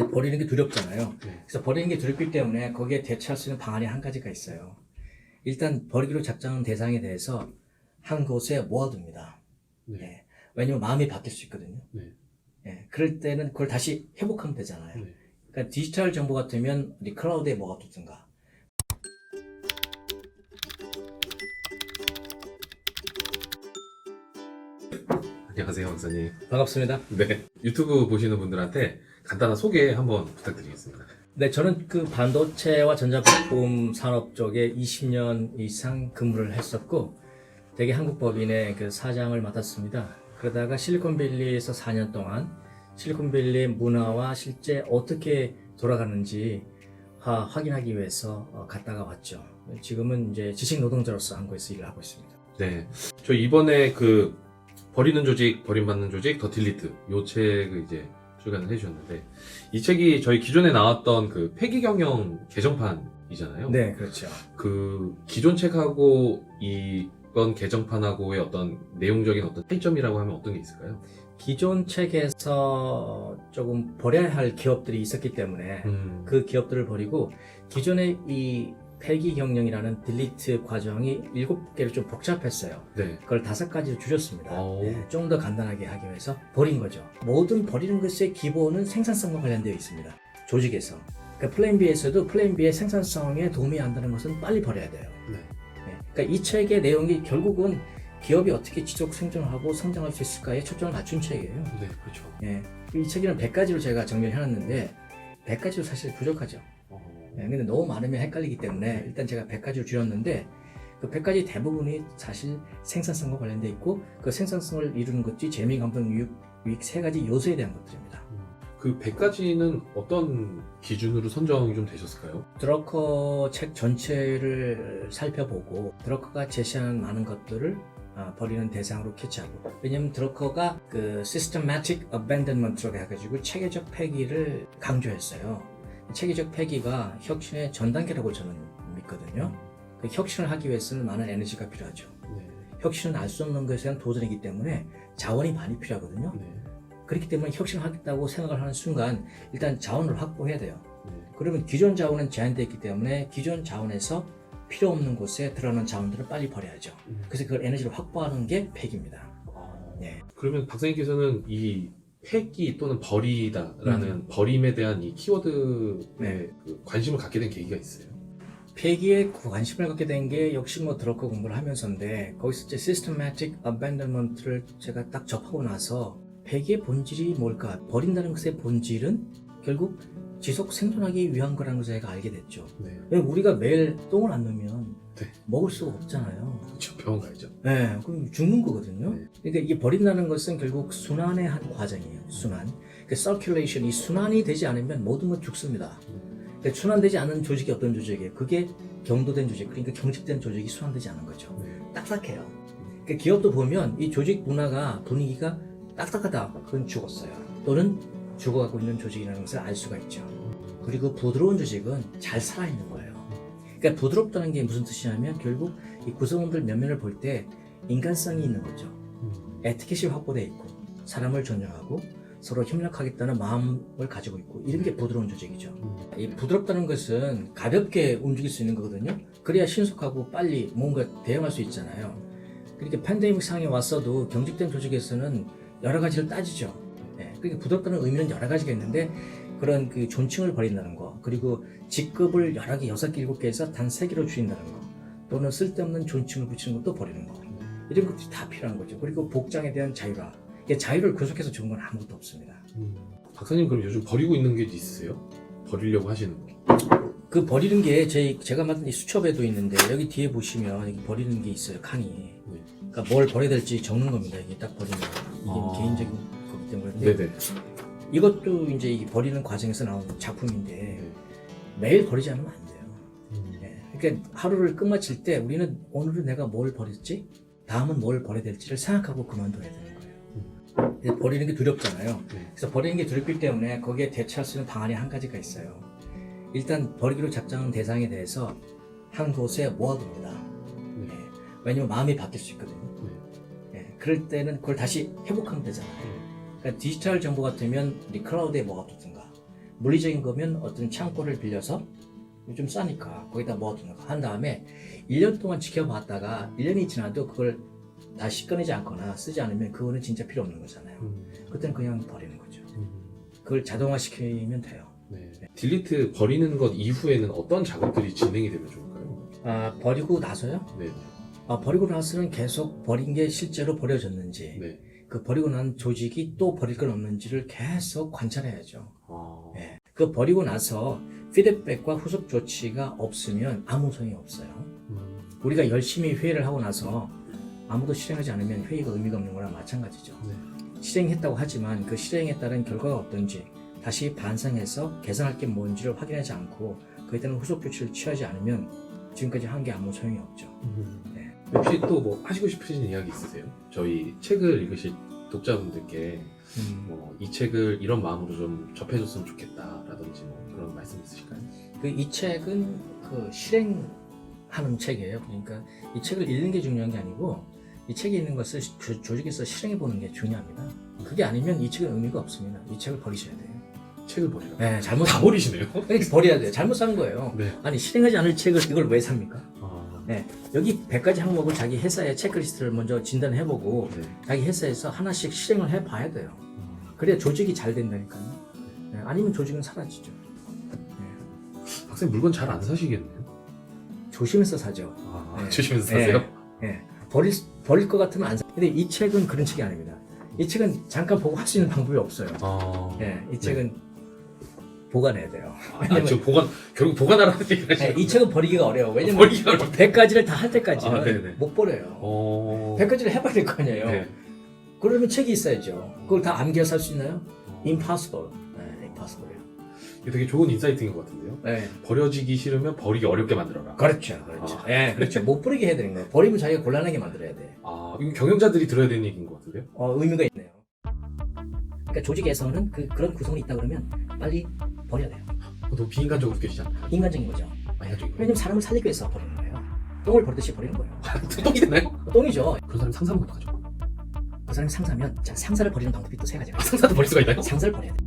버리는 게 두렵잖아요. 네. 그래서 버리는 게 두렵기 때문에 거기에 대처할 수 있는 방안이 한 가지가 있어요. 일단 버리기로 작정한 대상에 대해서 한 곳에 모아둡니다. 네. 예. 왜냐면 마음이 바뀔 수 있거든요. 네. 예. 그럴 때는 그걸 다시 회복하면 되잖아요. 네. 그러니까 디지털 정보 같으면 우리 클라우드에 모아두든가. 안녕하세요, 박사님. 반갑습니다. 네. 유튜브 보시는 분들한테 간단한 소개 한번 부탁드리겠습니다. 네, 저는 그 반도체와 전자부품 산업 쪽에 20년 이상 근무를 했었고, 대개 한국법인의 그 사장을 맡았습니다. 그러다가 실리콘밸리에서 4년 동안 실리콘밸리의 문화와 실제 어떻게 돌아가는지 확인하기 위해서 갔다가 왔죠. 지금은 이제 지식 노동자로서 한국에서 일을 하고 있습니다. 네. 저 이번에 그 버리는 조직, 버림받는 조직, 더 딜리트 요 책을 이제 출간을 해주셨는데, 이 책이 저희 기존에 나왔던 그 폐기 경영 개정판이잖아요. 네, 그렇죠. 그 기존 책하고 이번 개정판하고의 어떤 내용적인 어떤 차이점이라고 하면 어떤 게 있을까요? 기존 책에서 조금 버려야 할 기업들이 있었기 때문에 그 기업들을 버리고, 기존의 이 폐기 경영이라는 딜리트 과정이 7개로 좀 복잡했어요. 네. 그걸 5가지로 줄였습니다. 오. 네, 좀 더 간단하게 하기 위해서 버린 거죠. 모든 버리는 것의 기본은 생산성과 관련되어 있습니다. 조직에서. 그러니까 플랜 B에서도 플랜 B의 생산성에 도움이 안 되는 것은 빨리 버려야 돼요. 네. 네, 그러니까 이 책의 내용이 결국은 기업이 어떻게 지속 생존하고 성장할 수 있을까에 초점을 맞춘 책이에요. 네, 그렇죠. 예, 이 책에는 100가지로 제가 정리를 해놨는데 100가지로 사실 부족하죠. 근데 너무 많으면 헷갈리기 때문에 일단 제가 100가지로 줄였는데, 그 100가지 대부분이 사실 생산성과 관련돼 있고, 그 생산성을 이루는 것이 재미, 감동, 유익 3가지 요소에 대한 것들입니다. 그 100가지는 어떤 기준으로 선정이 좀 되셨을까요? 드러커 책 전체를 살펴보고 드러커가 제시하는 많은 것들을 버리는 대상으로 캐치하고, 왜냐면 드러커가 그 systematic abandonment라고 해가지고 체계적 폐기를 강조했어요. 체계적 폐기가 혁신의 전 단계라고 저는 믿거든요. 그 혁신을 하기 위해서는 많은 에너지가 필요하죠. 네. 혁신은 알 수 없는 것에 대한 도전이기 때문에 자원이 많이 필요하거든요. 네. 그렇기 때문에 혁신을 하겠다고 생각을 하는 순간 일단 자원을 확보해야 돼요. 네. 그러면 기존 자원은 제한되어 있기 때문에 기존 자원에서 필요 없는 곳에 들어가는 자원들을 빨리 버려야죠. 그래서 그걸 에너지를 확보하는 게 폐기입니다. 네. 그러면 박사님께서는 이 폐기 또는 버리다라는 버림에 대한 이 키워드에 네. 그 관심을 갖게 된 계기가 있어요? 폐기에 관심을 갖게 된 게 역시 뭐 드러커 공부를 하면서인데, 거기서 이제 systematic abandonment를 제가 딱 접하고 나서 폐기의 본질이 뭘까? 버린다는 것의 본질은 결국 지속 생존하기 위한 거라는 것을 제가 알게 됐죠. 네. 왜냐면 우리가 매일 똥을 안 넣으면 네. 먹을 수가 없잖아요. 그렇죠. 병원 가야죠. 네, 그럼 죽는 거거든요. 네. 그러니까 이게 버린다는 것은 결국 순환의 한 과정이에요. 순환. 그 circulation, 이 순환이 되지 않으면 모든 건 죽습니다. 그러니까 순환되지 않은 조직이 어떤 조직이에요? 그게 경도된 조직, 그러니까 경직된 조직이 순환되지 않은 거죠. 네. 딱딱해요. 그러니까 기업도 보면 이 조직 문화가, 분위기가 딱딱하다, 그건 죽었어요. 또는 죽어가고 있는 조직이라는 것을 알 수가 있죠. 그리고 부드러운 조직은 잘 살아있는 거예요. 그러니까 부드럽다는 게 무슨 뜻이냐면 결국 이 구성원들 면면을 볼 때 인간성이 있는 거죠. 에티켓이 확보되어 있고 사람을 존중하고 서로 협력하겠다는 마음을 가지고 있고, 이런 게 부드러운 조직이죠. 이 부드럽다는 것은 가볍게 움직일 수 있는 거거든요. 그래야 신속하고 빨리 뭔가 대응할 수 있잖아요. 그러니까 팬데믹 상황에 왔어도 경직된 조직에서는 여러 가지를 따지죠. 네. 그러니까 부드럽다는 의미는 여러 가지가 있는데, 그런 그 존칭을 버린다는 거, 그리고 직급을 여러 개, 6개, 7개에서 단 3개로 줄인다는 거, 또는 쓸데없는 존칭을 붙이는 것도 버리는 거, 이런 것들이 다 필요한 거죠. 그리고 복장에 대한 자유화, 자유를 구속해서 좋은 건 아무것도 없습니다. 박사님 그럼 요즘 버리고 있는 게 있으세요? 버리려고 하시는 거? 그 버리는 게 제가 만든 이 수첩에도 있는데, 여기 뒤에 보시면 여기 버리는 게 있어요, 칸이. 네. 그러니까 뭘 버려야 될지 적는 겁니다. 이게 딱 버리는 거. 이게 개인적인 거기 때문에. 네네. 이것도 이제 이 버리는 과정에서 나온 작품인데, 매일 버리지 않으면 안 돼요. 네. 그러니까 하루를 끝마칠 때 우리는 오늘은 내가 뭘 버렸지? 다음은 뭘 버려야 될지를 생각하고 그만둬야 되는 거예요. 버리는 게 두렵잖아요. 네. 그래서 버리는 게 두렵기 때문에 거기에 대처할 수 있는 방안이 한 가지가 있어요. 일단 버리기로 작정한 대상에 대해서 한 곳에 모아둡니다. 네. 왜냐면 마음이 바뀔 수 있거든요. 네. 그럴 때는 그걸 다시 회복하면 되잖아요. 그러니까 디지털 정보 같으면 우리 클라우드에 모아두든가, 물리적인 거면 어떤 창고를 빌려서 좀 싸니까 거기다 모아두는 거 한 다음에 1년 동안 지켜봤다가 1년이 지나도 그걸 다시 꺼내지 않거나 쓰지 않으면 그거는 진짜 필요 없는 거잖아요. 그때는 그냥 버리는 거죠. 그걸 자동화시키면 돼요. 네. 딜리트 버리는 것 이후에는 어떤 작업들이 진행이 되면 좋을까요? 아, 버리고 나서요? 네. 버리고 나서는 계속 버린 게 실제로 버려졌는지 네. 그 버리고 난 조직이 또 버릴 건 없는지를 계속 관찰해야죠. 아, 네. 그 버리고 나서 피드백과 후속 조치가 없으면 아무 소용이 없어요. 우리가 열심히 회의를 하고 나서 아무도 실행하지 않으면 회의가 의미가 없는 거랑 마찬가지죠. 네. 실행했다고 하지만 그 실행에 따른 결과가 어떤지 다시 반성해서 개선할 게 뭔지를 확인하지 않고 그에 따른 후속 조치를 취하지 않으면 지금까지 한 게 아무 소용이 없죠. 네. 혹시 또 뭐 하시고 싶으신 이야기 있으세요? 저희 책을 읽으실 독자분들께 뭐 이 책을 이런 마음으로 좀 접해줬으면 좋겠다라든지 뭐 그런 말씀 있으실까요? 이 책은 그 실행하는 책이에요. 그러니까 이 책을 읽는 게 중요한 게 아니고 이 책에 있는 것을 조직에서 실행해 보는 게 중요합니다. 그게 아니면 이 책은 의미가 없습니다. 이 책을 버리셔야 돼요. 책을 버리라. 네, 잘못 다 버리시네요. 이렇게 버려야 돼요. 잘못 산 거예요. 네. 아니 실행하지 않을 책을 이걸 왜 삽니까? 아, 네, 여기 100가지 항목을 자기 회사의 체크리스트를 먼저 진단해보고 네. 자기 회사에서 하나씩 실행을 해봐야 돼요. 그래야 조직이 잘 된다니까요. 네, 아니면 조직은 사라지죠. 네, 박사님 물건 잘 안 사시겠네요. 조심해서 사죠. 아, 네. 조심해서 사세요? 네, 버릴 것 같으면 안 사. 근데 이 책은 그런 책이 아닙니다. 이 책은 잠깐 보고 할 수 있는 방법이 없어요. 아, 네, 이 책은 보관해야 돼요. 지금 결국 보관하라는 얘기가 네, 이 책은 버리기가 어려워. 왜냐면 버리기가 어렵다. 100가지를 다 할 때까지는 네네. 못 버려요. 100가지를 네. 해봐야 될 거 아니에요. 네. 그러면 책이 있어야죠. 그걸 다 암기해서 할 수 있나요? Impossible. 네, impossible이요. 이게 되게 좋은 인사이트인 것 같은데요. 네, 버려지기 싫으면 버리기 어렵게 만들어라. 그렇죠. 네, 그렇죠. 못 버리게 해야 되는 거예요. 버리면 자기가 곤란하게 만들어야 돼. 아, 이거 경영자들이 들어야 되는 얘기인 것 같은데요. 의미가 있네요. 그러니까 조직에서는 그런 구성이 있다 그러면 빨리 버려야 돼요. 너무 비인간적으로 느껴지지 않나요? 인간적인 거죠. 인간적인 왜냐면 사람을 살리기 위해서 버리는 거예요. 똥을 버리듯이 버리는 거예요. 똥이 되나요? 똥이죠. 그런 사람 상사면 어떡하죠? 그 사람이 상사면 자, 상사를 버리는 방법이 또 세 가지가 있어요. 상사도 버릴 수가 있나요? 상사를 버려야 돼.